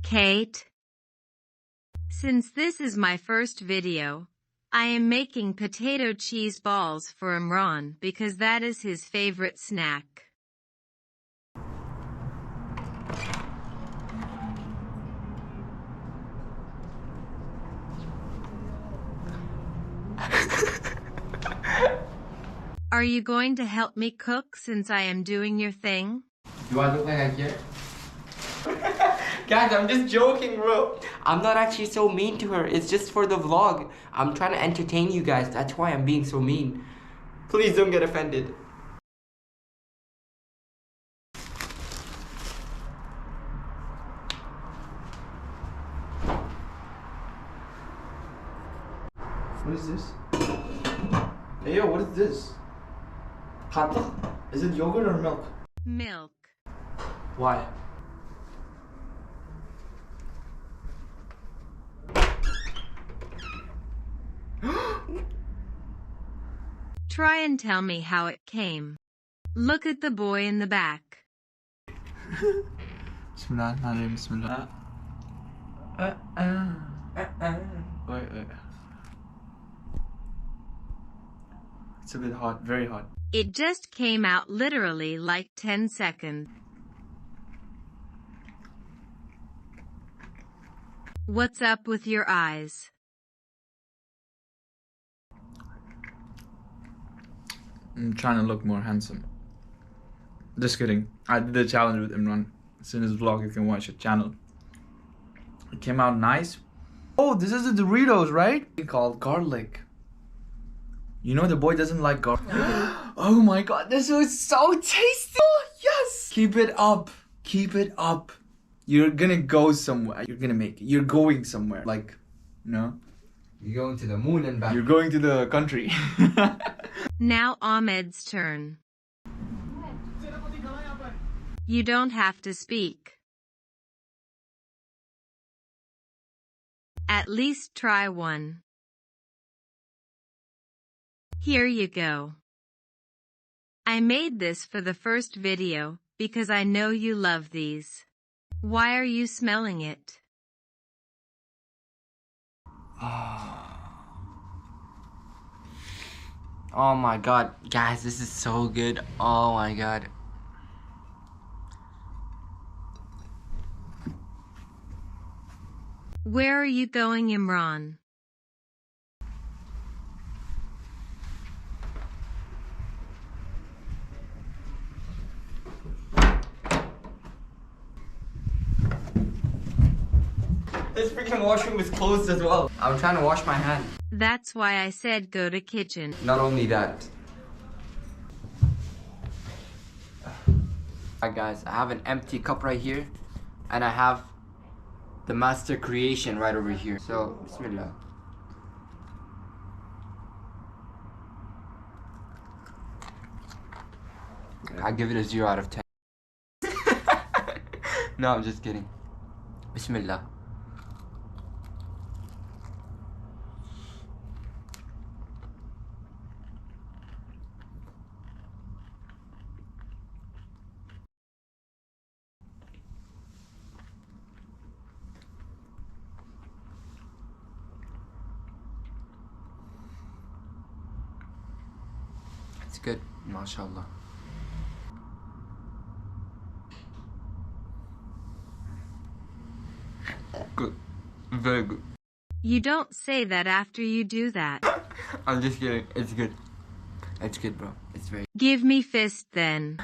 Kate. Since this is my first video, I am making potato cheese balls for Imran because that is his favorite snack. Are you going to help me cook since I am doing your thing? Do I look like I care? Guys, I'm just joking, bro. I'm not actually so mean to her. It's just for the vlog. I'm trying to entertain you guys. That's why I'm being so mean. Please don't get offended. What is this? Hey yo, what is this? Khatak? Is it yogurt or milk? Milk. Why? Try and tell me how it came. Look at the boy in the back. Bismillahirrahmanirrahim. Bismillah. Wait. It's a bit hot, very hot. It just came out literally like 10 seconds. What's up with your eyes? I'm trying to look more handsome. Just kidding. I did a challenge with Imran. It's in his vlog, you can watch his channel. It came out nice. Oh, this is the Doritos, right? Called garlic. You know the boy doesn't like garlic. Oh my god, this was so tasty. Oh, yes. Keep it up. Keep it up. You're gonna go somewhere. You're gonna make it. You're going somewhere. Like, you know? You're going to the moon and back. You're going to the country. Now Ahmed's turn. You don't have to speak. At least try one. Here you go. I made this for the first video because I know you love these. Why are you smelling it? Oh my god. Guys, this is so good. Oh my god. Where are you going, Imran? This freaking washroom is closed as well. I'm trying to wash my hand. That's why I said go to kitchen. Not only that. Alright guys, I have an empty cup right here. And I have the master creation right over here. So, bismillah. I give it a 0 out of 10. No, I'm just kidding. Bismillah. It's good, mashallah. Good. Very good. You don't say that after you do that. I'm just kidding. It's good. It's good, bro. It's very... Give me fist then.